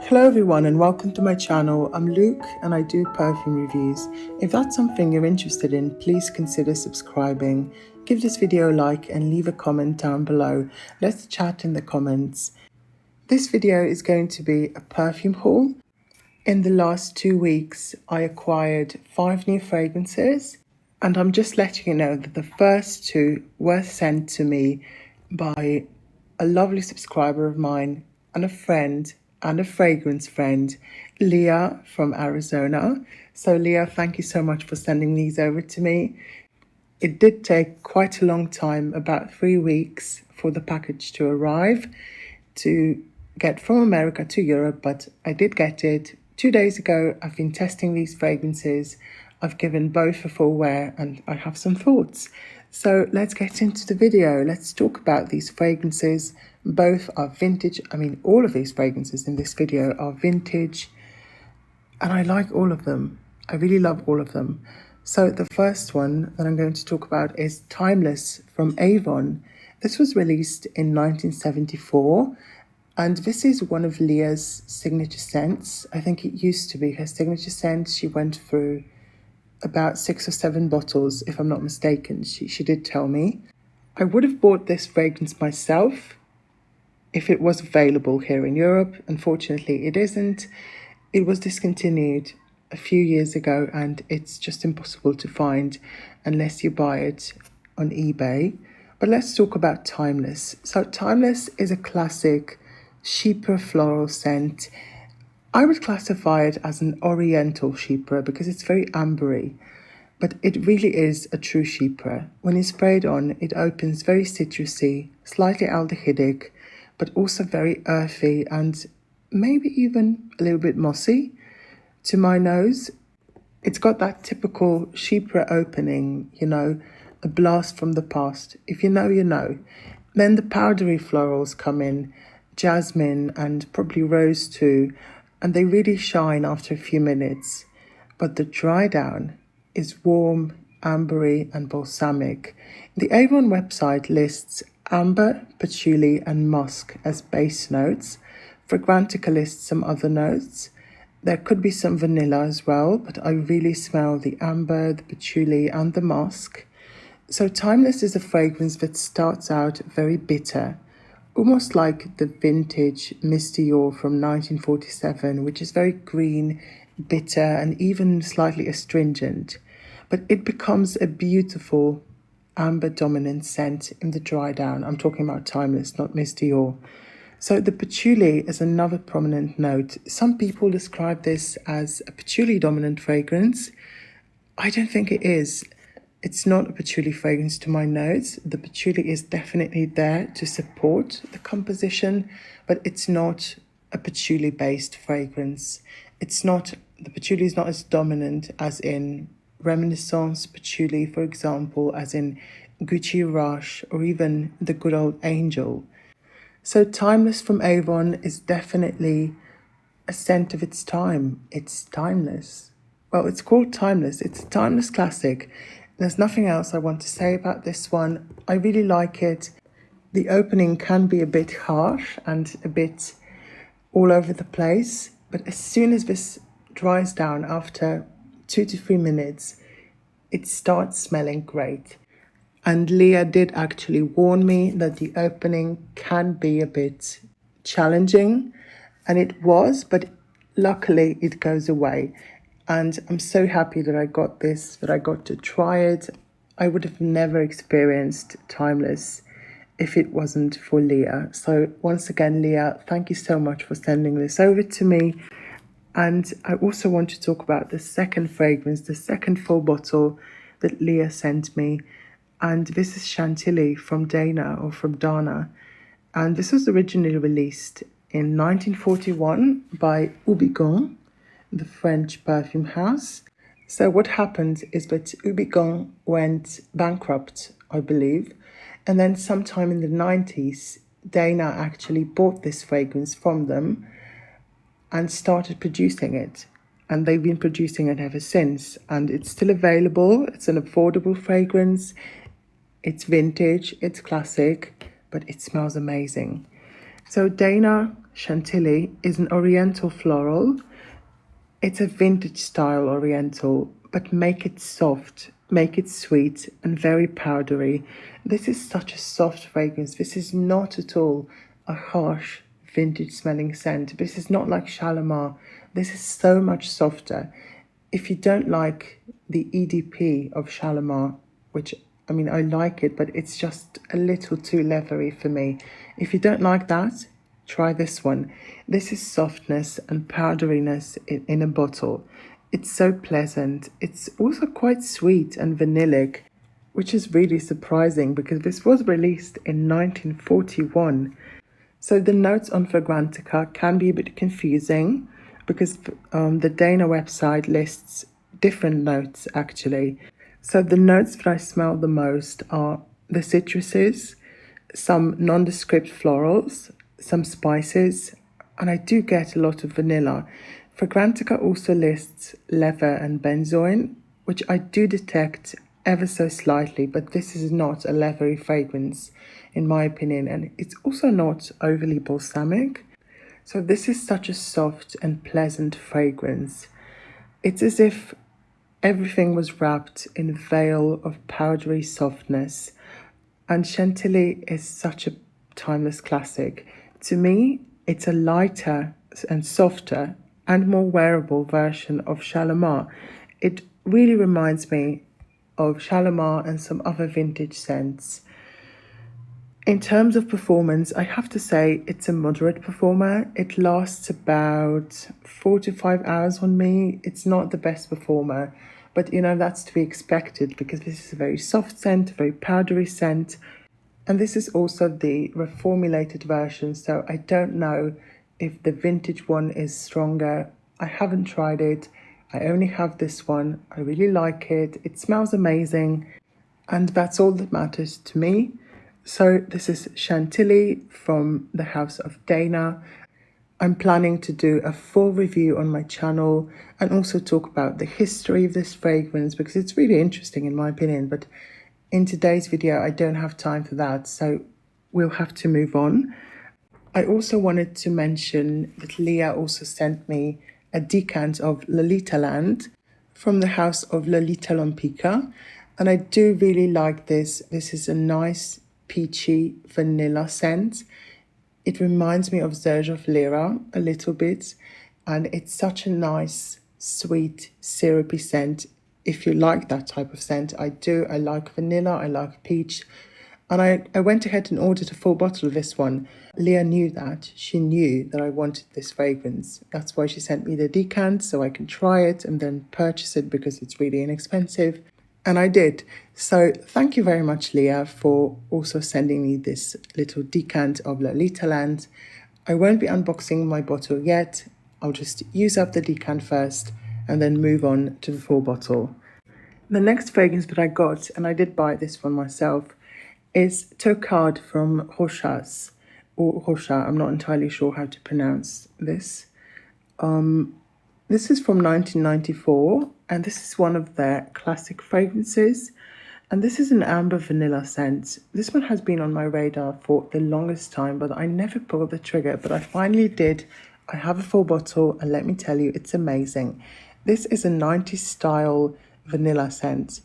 Hello everyone and welcome to my channel. I'm Luke and I do perfume reviews. If that's something you're interested in, please consider subscribing. Give this video a like and leave a comment down below. Let's chat in the comments. This video is going to be a perfume haul. In the last 2 weeks, I acquired 5 new fragrances, and I'm just letting you know that the first 2 were sent to me by a lovely subscriber of mine and a friend and a fragrance friend, Leah from Arizona. So Leah, thank you so much for sending these over to me. It did take quite a long time, about 3 weeks, for the package to arrive, to get from America to Europe, but I did get it. 2 days ago, I've been testing these fragrances. I've given both a full wear and I have some thoughts. So let's get into the video. Let's talk about these fragrances. Both are vintage. All of these fragrances in this video are vintage and I like all of them. I really love all of them. So the first one that I'm going to talk about is Timeless from Avon. This was released in 1974. And this is one of Leah's signature scents. I think it used to be her signature scent. She went through about 6 or 7 bottles, if I'm not mistaken. She did tell me. I would have bought this fragrance myself if it was available here in Europe. Unfortunately, it isn't. It was discontinued a few years ago and it's just impossible to find unless you buy it on eBay. But let's talk about Timeless. So Timeless is a classic chypre floral scent. I would classify it as an oriental chypre because it's very ambery, but it really is a true chypre. When it's sprayed on, it opens very citrusy, slightly aldehydic, but also very earthy and maybe even a little bit mossy to my nose. It's got that typical chypre opening, a blast from the past. If you know, you know. Then the powdery florals come in, jasmine and probably rose too, and they really shine after a few minutes. But the dry down is warm, ambery and balsamic. The Avon website lists amber, patchouli and musk as base notes. Fragrantica lists some other notes. There could be some vanilla as well, but I really smell the amber, the patchouli and the musk. So Timeless is a fragrance that starts out very bitter, almost like the vintage Miss Dior from 1947, which is very green, bitter, and even slightly astringent. But it becomes a beautiful amber dominant scent in the dry down. I'm talking about Timeless, not Miss Dior. So the patchouli is another prominent note. Some people describe this as a patchouli dominant fragrance. I don't think it is. It's not a patchouli fragrance to my nose. The patchouli is definitely there to support the composition, but it's not a patchouli-based fragrance. The patchouli is not as dominant as in Reminiscence patchouli, for example, as in Gucci Rush or even the good old Angel. So Timeless from Avon is definitely a scent of its time. It's timeless. Well, it's called Timeless. It's a timeless classic. There's nothing else I want to say about this one. I really like it. The opening can be a bit harsh and a bit all over the place, but as soon as this dries down after 2 to 3 minutes, it starts smelling great. And Leah did actually warn me that the opening can be a bit challenging, and it was, but luckily it goes away. And I'm so happy that I got this, that I got to try it. I would have never experienced Timeless if it wasn't for Leah. So once again, Leah, thank you so much for sending this over to me. And I also want to talk about the second fragrance, the second full bottle that Leah sent me. And this is Chantilly from Dana. And this was originally released in 1941 by Houbigant, the French perfume house. So what happened is that Houbigant went bankrupt, I believe. And then sometime in the 90s, Dana actually bought this fragrance from them and started producing it. And they've been producing it ever since. And it's still available. It's an affordable fragrance. It's vintage, it's classic, but it smells amazing. So Dana Chantilly is an oriental floral. It's a vintage style oriental, but make it soft, make it sweet and very powdery. This is such a soft fragrance. This is not at all a harsh vintage smelling scent. This is not like Shalimar. This is so much softer. If you don't like the EDP of Shalimar, which I mean, I like it, but it's just a little too leathery for me. If you don't like that, try this one. This is softness and powderiness in a bottle. It's so pleasant. It's also quite sweet and vanillic, which is really surprising because this was released in 1941. So the notes on Fragrantica can be a bit confusing because the Dana website lists different notes actually. So the notes that I smell the most are the citruses, some nondescript florals, some spices, and I do get a lot of vanilla. Fragrantica also lists leather and benzoin, which I do detect ever so slightly, but this is not a leathery fragrance in my opinion, and it's also not overly balsamic. So this is such a soft and pleasant fragrance. It's as if everything was wrapped in a veil of powdery softness, and Chantilly is such a timeless classic. To me, it's a lighter and softer and more wearable version of Shalimar. It really reminds me of Shalimar and some other vintage scents. In terms of performance, I have to say it's a moderate performer. It lasts about 4 to 5 hours on me. It's not the best performer, but you know, that's to be expected because this is a very soft scent, a very powdery scent. And this is also the reformulated version, so I don't know if the vintage one is stronger. I haven't tried it. I only have this one. I really like it. It smells amazing, and that's all that matters to me. So this is Chantilly from the house of Dana. I'm planning to do a full review on my channel and also talk about the history of this fragrance because it's really interesting in my opinion, but in today's video, I don't have time for that, so we'll have to move on. I also wanted to mention that Leah also sent me a decant of Lolitaland from the house of Lolita Lempicka, and I do really like this. This is a nice peachy vanilla scent. It reminds me of Serge of Lyra a little bit, and it's such a nice, sweet, syrupy scent. If you like that type of scent, I do. I like vanilla, I like peach. And I went ahead and ordered a full bottle of this one. Leah knew that. She knew that I wanted this fragrance. That's why she sent me the decant so I can try it and then purchase it because it's really inexpensive. And I did. So thank you very much, Leah, for also sending me this little decant of Lolitaland. I won't be unboxing my bottle yet. I'll just use up the decant first and then move on to the full bottle. The next fragrance that I got, and I did buy this one myself, is Tocade from Rochas, or Rocha. I'm not entirely sure how to pronounce this. This is from 1994, and this is one of their classic fragrances. And this is an amber vanilla scent. This one has been on my radar for the longest time, but I never pulled the trigger, but I finally did. I have a full bottle, and let me tell you, it's amazing. This is a 90s style vanilla scent,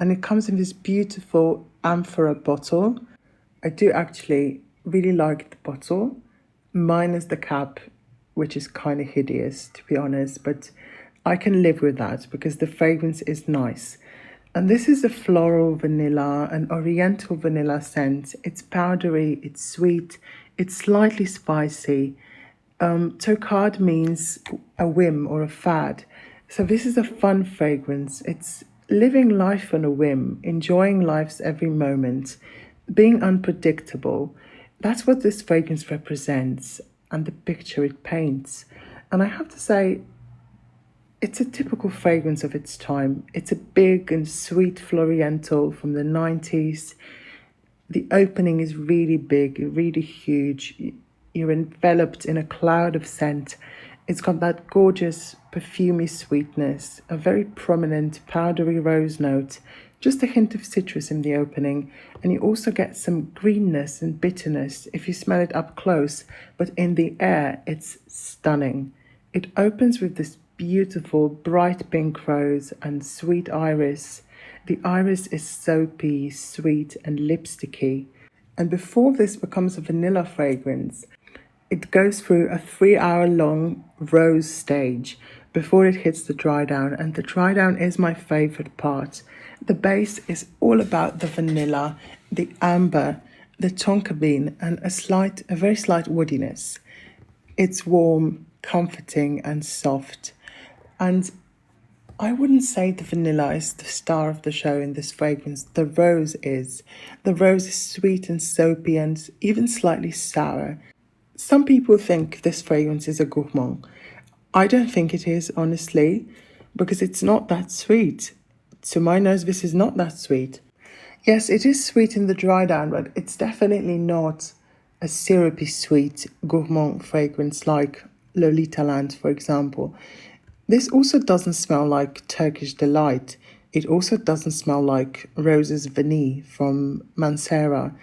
and it comes in this beautiful amphora bottle. I do actually really like the bottle, minus the cap, which is kind of hideous, to be honest, but I can live with that because the fragrance is nice. And this is a floral vanilla, an oriental vanilla scent. It's powdery, it's sweet, it's slightly spicy. Tocade means a whim or a fad. So this is a fun fragrance. It's living life on a whim, enjoying life's every moment, being unpredictable. That's what this fragrance represents and the picture it paints. And I have to say, it's a typical fragrance of its time. It's a big and sweet floriental from the 90s. The opening is really big, really huge. You're enveloped in a cloud of scent. It's got that gorgeous perfumey sweetness, a very prominent powdery rose note, just a hint of citrus in the opening, and you also get some greenness and bitterness if you smell it up close, but in the air it's stunning. It opens with this beautiful bright pink rose and sweet iris. The iris is soapy, sweet and lipsticky, and before this becomes a vanilla fragrance, it goes through a 3-hour long rose stage before it hits the dry down, and the dry down is my favorite part. The base is all about the vanilla, the amber, the tonka bean, and a very slight woodiness. It's warm, comforting, and soft. And I wouldn't say the vanilla is the star of the show in this fragrance. The rose is. The rose is sweet and soapy and even slightly sour. Some people think this fragrance is a gourmand. I don't think it is, honestly, because it's not that sweet. To my nose, this is not that sweet. Yes, it is sweet in the dry down, but it's definitely not a syrupy sweet gourmand fragrance like Lolitaland, for example. This also doesn't smell like Turkish Delight. It also doesn't smell like Roses Vanille from Mancera.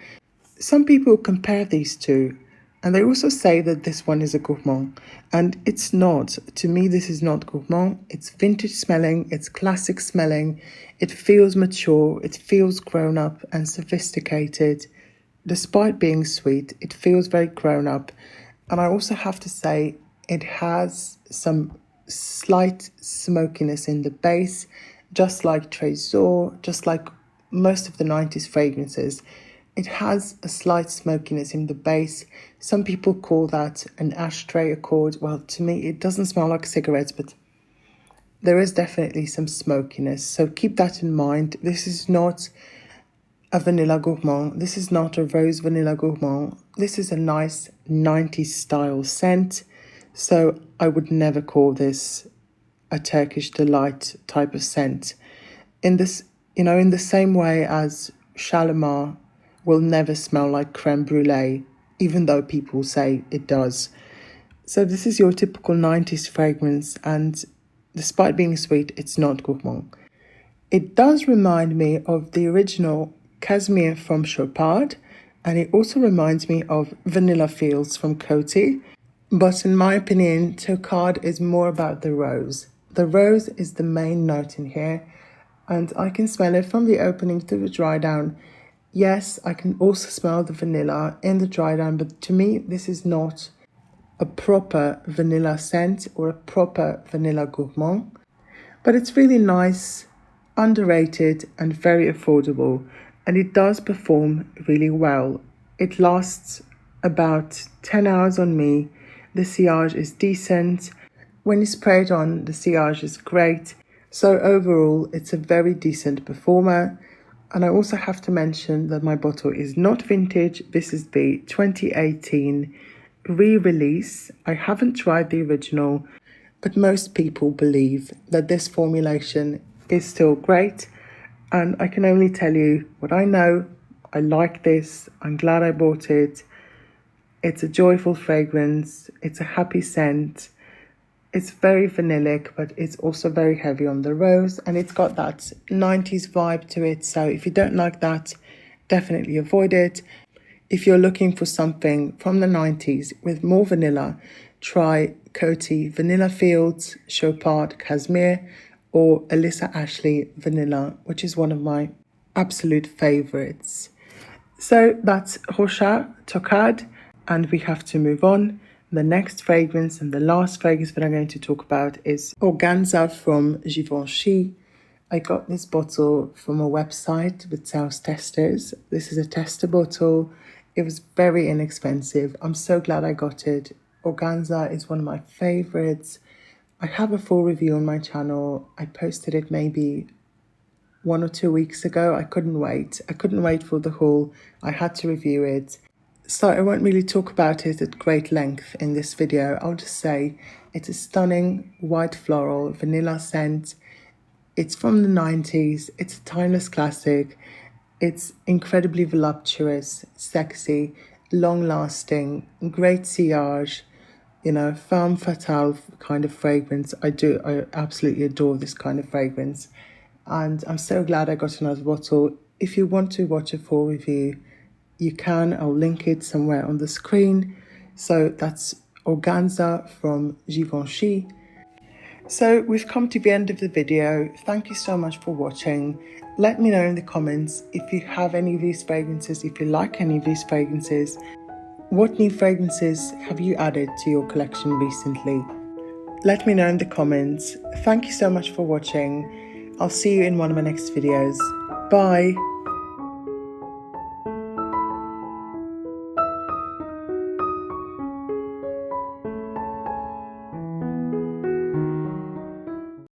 Some people compare these two, and they also say that this one is a gourmand, and it's not. To me, this is not gourmand. It's vintage smelling, it's classic smelling, it feels mature, it feels grown up and sophisticated. Despite being sweet, it feels very grown up. And I also have to say, it has some slight smokiness in the base, just like Trésor, just like most of the 90s fragrances. It has a slight smokiness in the base. Some people call that an ashtray accord. Well, to me, it doesn't smell like cigarettes, but there is definitely some smokiness. So keep that in mind. This is not a vanilla gourmand. This is not a rose vanilla gourmand. This is a nice 90s style scent. So I would never call this a Turkish Delight type of scent. In this, in the same way as Shalimar will never smell like creme brulee, even though people say it does. So this is your typical 90s fragrance, and despite being sweet, it's not gourmand. It does remind me of the original Casimir from Chopard, and it also reminds me of Vanilla Fields from Coty. But in my opinion, Tocade is more about the rose. The rose is the main note in here, and I can smell it from the opening to the dry down. Yes, I can also smell the vanilla in the dry down, but to me, this is not a proper vanilla scent or a proper vanilla gourmand. But it's really nice, underrated, and very affordable, and it does perform really well. It lasts about 10 hours on me. The sillage is decent. When you spray it on, the sillage is great. So overall, it's a very decent performer. And I also have to mention that my bottle is not vintage. This is the 2018 re-release. I haven't tried the original, but most people believe that this formulation is still great. And I can only tell you what I know. I like this. I'm glad I bought it. It's a joyful fragrance. It's a happy scent. It's very vanillic, but it's also very heavy on the rose, and it's got that 90s vibe to it. So if you don't like that, definitely avoid it. If you're looking for something from the 90s with more vanilla, try Coty Vanilla Fields, Chopard Casimir, or Alyssa Ashley Vanilla, which is one of my absolute favorites. So that's Rochas Tocade, and we have to move on. The next fragrance and the last fragrance that I'm going to talk about is Organza from Givenchy. I got this bottle from a website that sells testers. This is a tester bottle. It was very inexpensive. I'm so glad I got it. Organza is one of my favorites. I have a full review on my channel. I posted it maybe 1 or 2 weeks ago. I couldn't wait. I couldn't wait for the haul. I had to review it. So I won't really talk about it at great length in this video. I'll just say it's a stunning white floral vanilla scent. It's from the 90s. It's a timeless classic. It's incredibly voluptuous, sexy, long-lasting, great sillage, femme fatale kind of fragrance. I absolutely adore this kind of fragrance. and I'm so glad I got another bottle. If you want to watch a full review, you can. I'll link it somewhere on the screen. So that's Organza from Givenchy. So we've come to the end of the video. Thank you so much for watching. Let me know in the comments if you have any of these fragrances, if you like any of these fragrances. What new fragrances have you added to your collection recently? Let me know in the comments. Thank you so much for watching. I'll see you in one of my next videos. Bye.